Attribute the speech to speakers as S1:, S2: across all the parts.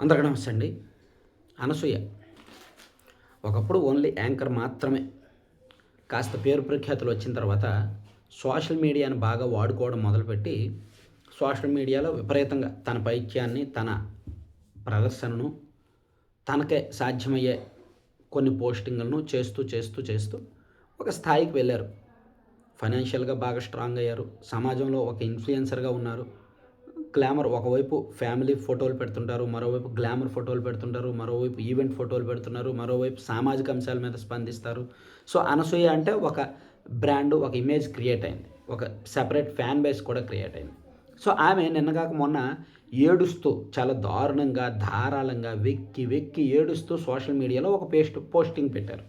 S1: అందరికీ నమస్తే అండి. అనసూయ ఒకప్పుడు ఓన్లీ యాంకర్ మాత్రమే. కాస్త పేరు ప్రఖ్యాతులు వచ్చిన తర్వాత సోషల్ మీడియాను బాగా వాడుకోవడం మొదలుపెట్టి సోషల్ మీడియాలో విపరీతంగా తన పైత్యాన్ని, తన ప్రదర్శనను, తనకే సాధ్యమయ్యే కొన్ని పోస్టింగులను చేస్తూ చేస్తూ చేస్తూ ఒక స్థాయికి వెళ్ళారు. ఫైనాన్షియల్గా బాగా స్ట్రాంగ్ అయ్యారు. సమాజంలో ఒక ఇన్ఫ్లుయెన్సర్గా ఉన్నారు. గ్లామర్ ఒకవైపు ఫ్యామిలీ ఫోటోలు పెడుతుంటారు, మరోవైపు గ్లామర్ ఫోటోలు పెడుతుంటారు, మరోవైపు ఈవెంట్ ఫోటోలు పెడుతున్నారు, మరోవైపు సామాజిక అంశాల మీద స్పందిస్తారు. సో అనసూయ అంటే ఒక బ్రాండ్, ఒక ఇమేజ్ క్రియేట్ అయింది. ఒక సెపరేట్ ఫ్యాన్ బేస్ కూడా క్రియేట్ అయింది. సో ఆమె నిన్నగాక మొన్న ఏడుస్తూ చాలా దారుణంగా, ధారాళంగా వెక్కి వెక్కి ఏడుస్తూ సోషల్ మీడియాలో ఒక పోస్టింగ్ పెట్టారు.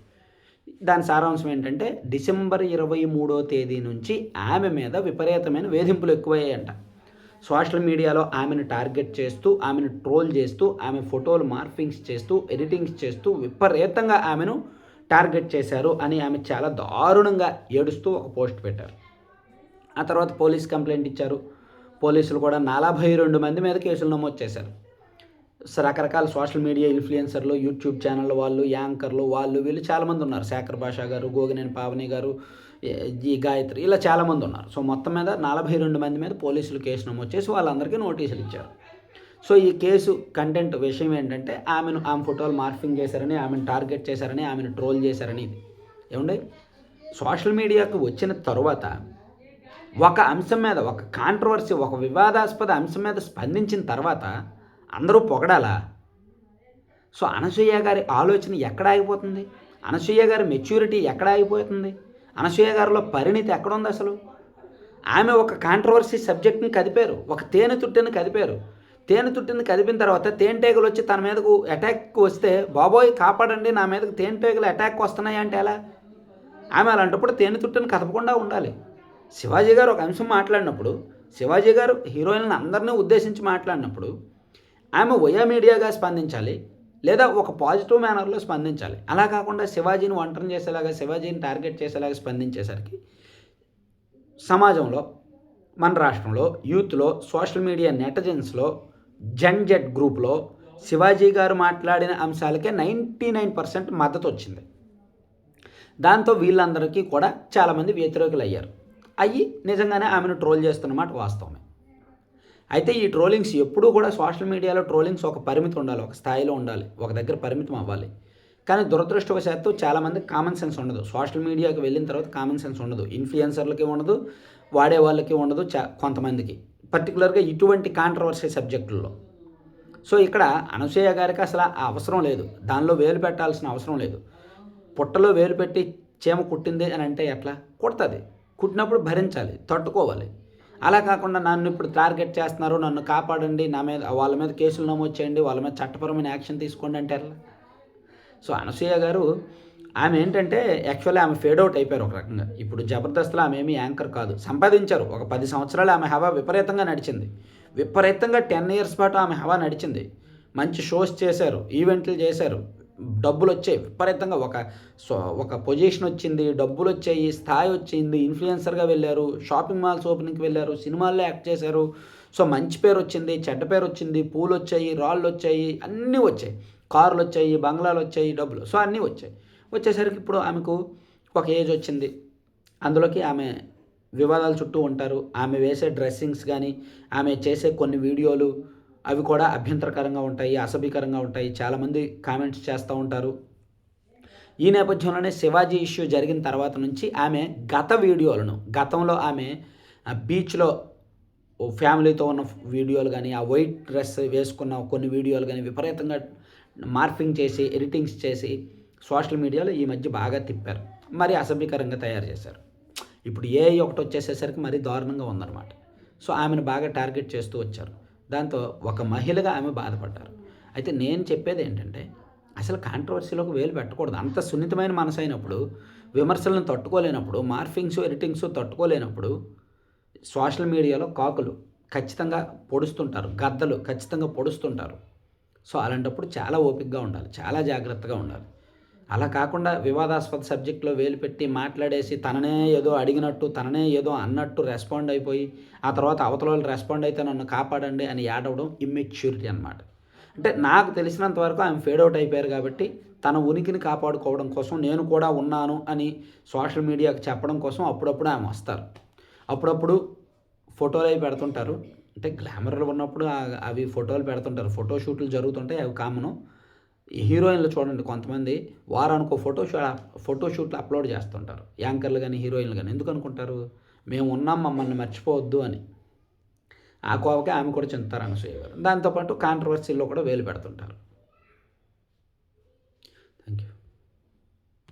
S1: దాని సారాంశం ఏంటంటే డిసెంబర్ 23వ తేదీ నుంచి ఆమె మీద విపరీతమైన వేధింపులు ఎక్కువయ్యాయంట. సోషల్ మీడియాలో ఆమెను టార్గెట్ చేస్తూ, ఆమెను ట్రోల్ చేస్తూ, ఆమె ఫోటోలు మార్ఫింగ్స్ చేస్తూ, ఎడిటింగ్స్ చేస్తూ విపరీతంగా ఆమెను టార్గెట్ చేశారు అని ఆమె చాలా దారుణంగా ఏడుస్తూ ఒక పోస్ట్ పెట్టారు. ఆ తర్వాత పోలీస్ కంప్లైంట్ ఇచ్చారు. పోలీసులు కూడా 42 మంది మీద కేసులు నమోదు చేశారు. రకరకాల సోషల్ మీడియా ఇన్ఫ్లుయెన్సర్లు, యూట్యూబ్ ఛానళ్ళ వాళ్ళు, యాంకర్లు, వాళ్ళు వీళ్ళు చాలామంది ఉన్నారు. శేఖర్ భాషా గారు, గోగినేని పావని గారు, ఈ గాయత్రి, ఇలా చాలామంది ఉన్నారు. సో మొత్తం మీద 42 మంది మీద పోలీసులు కేసు నమోదు చేసి వాళ్ళందరికీ నోటీసులు ఇచ్చారు. సో ఈ కేసు కంటెంట్ విషయం ఏంటంటే ఆమె ఫోటోలు మార్ఫింగ్ చేశారని, ఆమెను టార్గెట్ చేశారని, ఆమెను ట్రోల్ చేశారని. ఇది ఏమండి, సోషల్ మీడియాకు వచ్చిన తరువాత ఒక అంశం మీద, ఒక కాంట్రవర్సీ, ఒక వివాదాస్పద అంశం మీద స్పందించిన తర్వాత అందరూ పొగడాలా? సో అనసూయ గారి ఆలోచన ఎక్కడ ఆగిపోతుంది? అనసూయ గారి మెచ్యూరిటీ ఎక్కడ ఆగిపోతుంది? అనసూయ గారిలో పరిణితి ఎక్కడుంది అసలు? ఆమె ఒక కాంట్రవర్సీ సబ్జెక్ట్ని కదిపారు, ఒక తేనెతుట్టెని కదిపారు. తేనెతుట్టెని కదిపిన తర్వాత తేనెటీగలు వచ్చి తన మీదకు అటాక్ వస్తే, బాబోయ్ కాపాడండి, నా మీదకు తేనెటీగలు అటాక్ వస్తున్నాయి అంటే ఎలా? ఆమె అలాంటప్పుడు తేనెతుట్టెని కదపకుండా ఉండాలి. శివాజీ గారు ఒక అంశం మాట్లాడినప్పుడు, శివాజీ గారు హీరోయిన్లను అందరినీ ఉద్దేశించి మాట్లాడినప్పుడు ఆమె వయా మీడియాగా స్పందించాలి, లేదా ఒక పాజిటివ్ మేనర్లో స్పందించాలి. అలా కాకుండా శివాజీని ఒంటరిని చేసేలాగా, శివాజీని టార్గెట్ చేసేలాగా స్పందించేసరికి సమాజంలో, మన రాష్ట్రంలో, యూత్లో, సోషల్ మీడియా నెటిజన్స్లో, జెడ్ గ్రూప్లో శివాజీ గారు మాట్లాడిన అంశాలకే 99% మద్దతు వచ్చింది. దాంతో వీళ్ళందరికీ కూడా చాలామంది వ్యతిరేకులు అయ్యారు. అయ్యి నిజంగానే ఆమెను ట్రోల్ చేస్తున్నమాట వాస్తవమే. అయితే ఈ ట్రోలింగ్స్ ఎప్పుడూ కూడా సోషల్ మీడియాలో ట్రోలింగ్స్ ఒక పరిమితి ఉండాలి, ఒక స్థాయిలో ఉండాలి, ఒక దగ్గర పరిమితం అవ్వాలి. కానీ దురదృష్టవశాత్తు చాలామందికి కామన్ సెన్స్ ఉండదు. సోషల్ మీడియాకి వెళ్ళిన తర్వాత కామన్ సెన్స్ ఉండదు. ఇన్ఫ్లుయెన్సర్లకి ఉండదు, వాడే వాళ్ళకి ఉండదు, కొంతమందికి పర్టికులర్గా ఇటువంటి కాంట్రవర్సీ సబ్జెక్టుల్లో. సో ఇక్కడ అనసూయ గారికి అసలు ఆ అవసరం లేదు, దానిలో వేలు పెట్టాల్సిన అవసరం లేదు. పుట్టలో వేలు పెట్టి చీమ కుట్టింది అని అంటే ఎట్లా? కుడుతుంది. కుట్టినప్పుడు భరించాలి, తట్టుకోవాలి. అలా కాకుండా నన్ను ఇప్పుడు టార్గెట్ చేస్తున్నారు, నన్ను కాపాడండి, నా మీద, వాళ్ళ మీద కేసులు నమోదు చేయండి, వాళ్ళ మీద చట్టపరమైన యాక్షన్ తీసుకోండి అంటే ఎలా? సో అనసూయ గారు ఆమె ఏంటంటే యాక్చువల్లీ ఆమె ఫేడ్ అవుట్ అయిపోయారు ఒక రకంగా. ఇప్పుడు జబర్దస్త్లో ఆమె ఏమీ యాంకర్ కాదు, సంపాదించారు. ఒక 10 సంవత్సరాలు ఆమె హవా విపరీతంగా నడిచింది. విపరీతంగా 10 ఇయర్స్ పాటు ఆమె హవా నడిచింది. మంచి షోస్ చేశారు, ఈవెంట్లు చేశారు, డబ్బులు వచ్చాయి విపరీతంగా. ఒక పొజిషన్ వచ్చింది, డబ్బులు వచ్చాయి, స్థాయి వచ్చింది, ఇన్ఫ్లుయెన్సర్గా వెళ్ళారు, షాపింగ్ మాల్స్ ఓపెనింగ్కి వెళ్ళారు, సినిమాల్లో యాక్ట్ చేశారు. సో మంచి పేరు వచ్చింది, చెడ్డ పేరు వచ్చింది, పూలు వచ్చాయి, రాళ్ళు వచ్చాయి, అన్నీ వచ్చాయి, కార్లు వచ్చాయి, బంగ్లాలు వచ్చాయి, డబ్బులు, సో అన్నీ వచ్చాయి. వచ్చేసరికి ఇప్పుడు ఆమెకు ఒక ఏజ్ వచ్చింది. అందులోకి ఆమె వివాదాల చుట్టూ ఉంటారు. ఆమె వేసే డ్రెస్సింగ్స్ కానీ, ఆమె చేసే కొన్ని వీడియోలు అవి కూడా అభ్యంతరకరంగా ఉంటాయి, అసభ్యకరంగా ఉంటాయి. చాలామంది కామెంట్స్ చేస్తూ ఉంటారు. ఈ నేపథ్యంలోనే శివాజీ ఇష్యూ జరిగిన తర్వాత నుంచి ఆమె గత వీడియోలను, గతంలో ఆమె బీచ్లో ఫ్యామిలీతో ఉన్న వీడియోలు కానీ, ఆ వైట్ డ్రెస్ వేసుకున్న కొన్ని వీడియోలు కానీ విపరీతంగా మార్ఫింగ్ చేసి, ఎడిటింగ్స్ చేసి సోషల్ మీడియాలో ఈ మధ్య బాగా తిప్పారు. మరి అసభ్యకరంగా తయారు చేశారు. ఇప్పుడు ఒకటి వచ్చేసేసరికి మరీ దారుణంగా ఉందన్నమాట. సో ఆమెను బాగా టార్గెట్ చేస్తూ వచ్చారు. దాంతో ఒక మహిళగా ఆమె బాధపడ్డారు. అయితే నేను చెప్పేది ఏంటంటే అసలు కాంట్రవర్సీలోకి వేలు పెట్టకూడదు. అంత సున్నితమైన మనసు అయినప్పుడు, విమర్శలను తట్టుకోలేనప్పుడు, మార్ఫింగ్స్, ఎడిటింగ్స్ తట్టుకోలేనప్పుడు సోషల్ మీడియాలో కాకులు ఖచ్చితంగా పొడుస్తుంటారు, గద్దలు ఖచ్చితంగా పొడుస్తుంటారు. సో అలాంటప్పుడు చాలా ఓపికగా ఉండాలి, చాలా జాగ్రత్తగా ఉండాలి. అలా కాకుండా వివాదాస్పద సబ్జెక్టులో వేలు పెట్టి మాట్లాడేసి తననే ఏదో అడిగినట్టు, తననే ఏదో అన్నట్టు రెస్పాండ్ అయిపోయి, ఆ తర్వాత అవతల వాళ్ళు రెస్పాండ్ అయితే నన్ను కాపాడండి అని ఏడవడం ఇమ్మెచ్యూరిటీ అనమాట. అంటే నాకు తెలిసినంత వరకు ఆమె ఫేడ్ అవుట్ అయిపోయారు కాబట్టి తన ఉనికిని కాపాడుకోవడం కోసం నేను కూడా ఉన్నాను అని సోషల్ మీడియాకి చెప్పడం కోసం అప్పుడప్పుడు ఆమె వస్తారు. అప్పుడప్పుడు ఫోటోలు అవి పెడుతుంటారు. అంటే గ్లామర్లు ఉన్నప్పుడు అవి ఫోటోలు పెడుతుంటారు. ఫోటో షూట్లు జరుగుతుంటాయి, అవి కామను. హీరోయిన్లు చూడండి, కొంతమంది వారానికో ఫోటో షూట్లు అప్లోడ్ చేస్తుంటారు. యాంకర్లు కానీ హీరోయిన్లు కానీ ఎందుకు అనుకుంటారు? మేము ఉన్నాం, మమ్మల్ని మర్చిపోవద్దు అని. ఆ కోవకే ఆమె కూడా చెందుతారు అనసూయ గారు. దాంతోపాటు కాంట్రవర్సీల్లో కూడా వేలు పెడుతుంటారు.